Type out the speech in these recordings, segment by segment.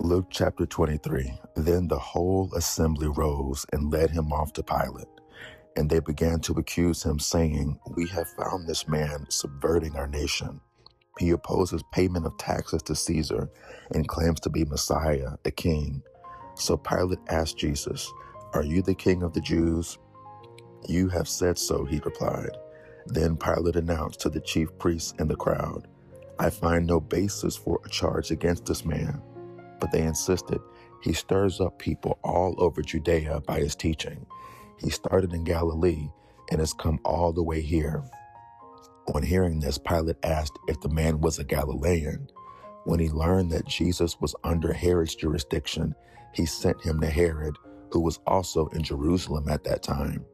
Luke chapter 23. Then the whole assembly rose and led him off to Pilate. And they began to accuse him, saying, "We have found this man subverting our nation. He opposes payment of taxes to Caesar and claims to be Messiah, a king." So Pilate asked Jesus, "Are you the king of the Jews?" "You have said so," he replied. Then Pilate announced to the chief priests and the crowd, "I find no basis for a charge against this man." But they insisted, "He stirs up people all over Judea by his teaching. He started in Galilee and has come all the way here." On hearing this, Pilate asked if the man was a Galilean. When he learned that Jesus was under Herod's jurisdiction, he sent him to Herod, who was also in Jerusalem at that time.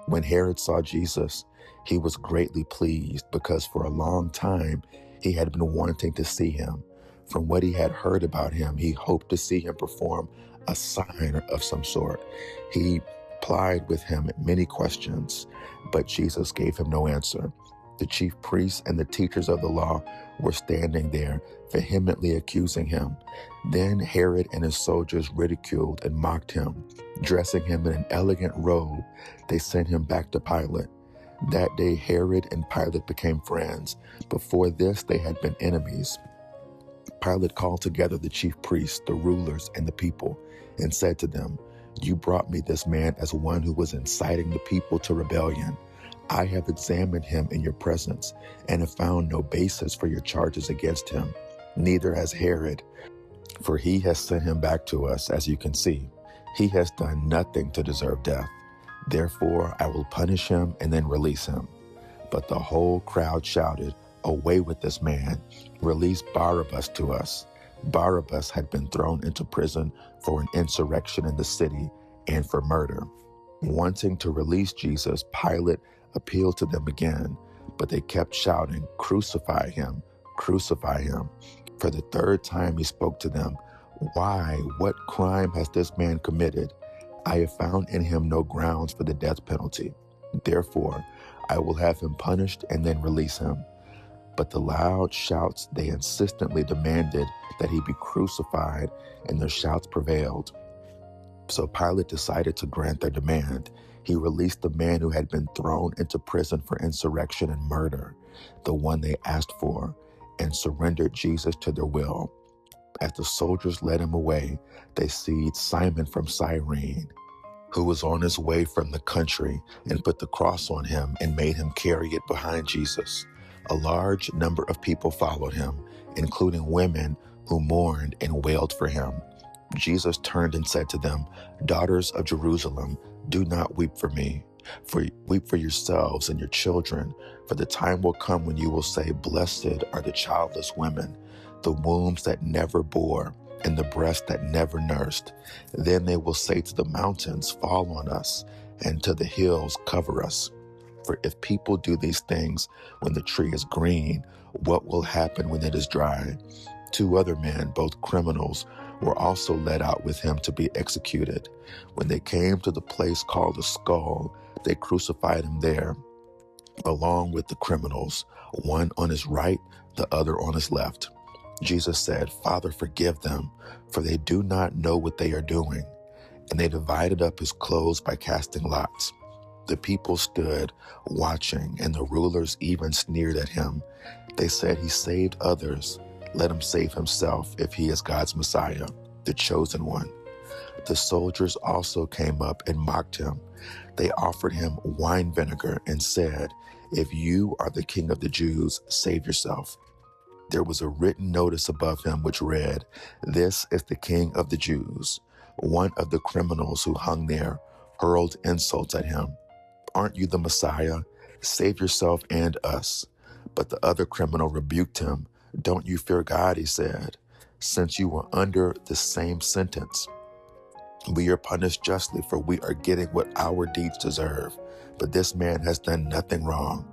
When Herod saw Jesus, he was greatly pleased because for a long time he had been wanting to see him. From what he had heard about him, he hoped to see him perform a sign of some sort. He plied with him many questions, but Jesus gave him no answer. The chief priests and the teachers of the law were standing there, vehemently accusing him. Then Herod and his soldiers ridiculed and mocked him. Dressing him in an elegant robe, they sent him back to Pilate. That day Herod and Pilate became friends. Before this, they had been enemies. Pilate called together the chief priests, the rulers, and the people, and said to them, "You brought me this man as one who was inciting the people to rebellion. I have examined him in your presence and have found no basis for your charges against him. Neither has Herod, for he has sent him back to us, as you can see. He has done nothing to deserve death. Therefore, I will punish him and then release him." But the whole crowd shouted, "Away with this man! Release Barabbas to us." Barabbas had been thrown into prison for an insurrection in the city and for murder. Wanting to release Jesus, Pilate appealed to them again, but they kept shouting, "Crucify him! Crucify him!" For the third time he spoke to them, "Why? What crime has this man committed? I have found in him no grounds for the death penalty. Therefore, I will have him punished and then release him." But the loud shouts, they insistently demanded that he be crucified, and their shouts prevailed. So Pilate decided to grant their demand. He released the man who had been thrown into prison for insurrection and murder, the one they asked for, and surrendered Jesus to their will. As the soldiers led him away, they seized Simon from Cyrene, who was on his way from the country, and put the cross on him and made him carry it behind Jesus. A large number of people followed him, including women who mourned and wailed for him. Jesus turned and said to them, "Daughters of Jerusalem, do not weep for me, for weep for yourselves and your children, for the time will come when you will say, 'Blessed are the childless women, the wombs that never bore, and the breasts that never nursed.' Then they will say to the mountains, 'Fall on us,' and to the hills, 'Cover us.' For if people do these things when the tree is green, what will happen when it is dry?" 2 other men, both criminals, were also led out with him to be executed. When they came to the place called the Skull, they crucified him there, along with the criminals, one on his right, the other on his left. Jesus said, "Father, forgive them, for they do not know what they are doing." And they divided up his clothes by casting lots. The people stood watching, and the rulers even sneered at him. They said, "He saved others. Let him save himself if he is God's Messiah, the chosen one." The soldiers also came up and mocked him. They offered him wine vinegar and said, "If you are the king of the Jews, save yourself." There was a written notice above him which read, "This is the King of the Jews." One of the criminals who hung there hurled insults at him. "Aren't you the Messiah? Save yourself and us." But the other criminal rebuked him. "Don't you fear God," he said, "since you were under the same sentence. We are punished justly, for we are getting what our deeds deserve. But this man has done nothing wrong."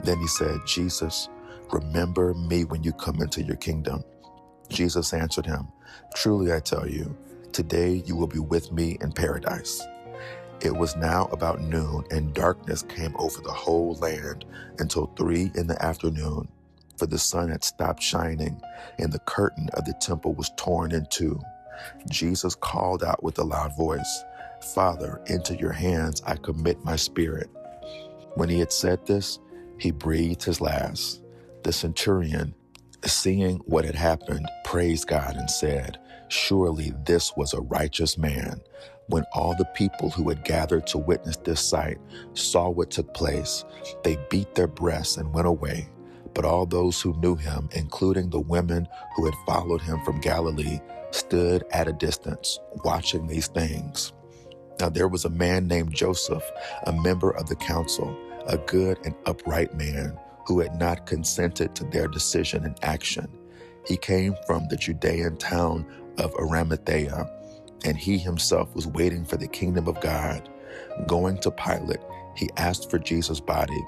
Then he said, "Jesus, remember me when you come into your kingdom." Jesus answered him, "Truly I tell you, today you will be with me in paradise." It was now about noon, and darkness came over the whole land until 3 p.m, for the sun had stopped shining, and the curtain of the temple was torn in two. Jesus called out with a loud voice, "Father, into your hands I commit my spirit." When he had said this, he breathed his last. The centurion, seeing what had happened, praised God and said, "Surely this was a righteous man." When all the people who had gathered to witness this sight saw what took place, they beat their breasts and went away. But all those who knew him, including the women who had followed him from Galilee, stood at a distance, watching these things. Now there was a man named Joseph, a member of the council, a good and upright man, who had not consented to their decision and action. He came from the Judean town of Arimathea, and he himself was waiting for the kingdom of God. Going to Pilate, he asked for Jesus' body.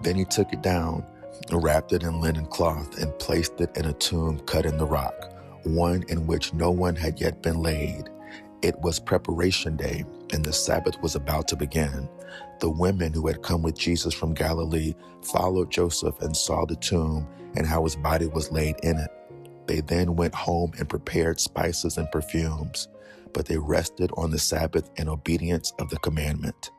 Then he took it down, wrapped it in linen cloth, and placed it in a tomb cut in the rock, one in which no one had yet been laid. It was preparation day, and the Sabbath was about to begin. The women who had come with Jesus from Galilee followed Joseph and saw the tomb and how his body was laid in it. They then went home and prepared spices and perfumes, but they rested on the Sabbath in obedience of the commandment.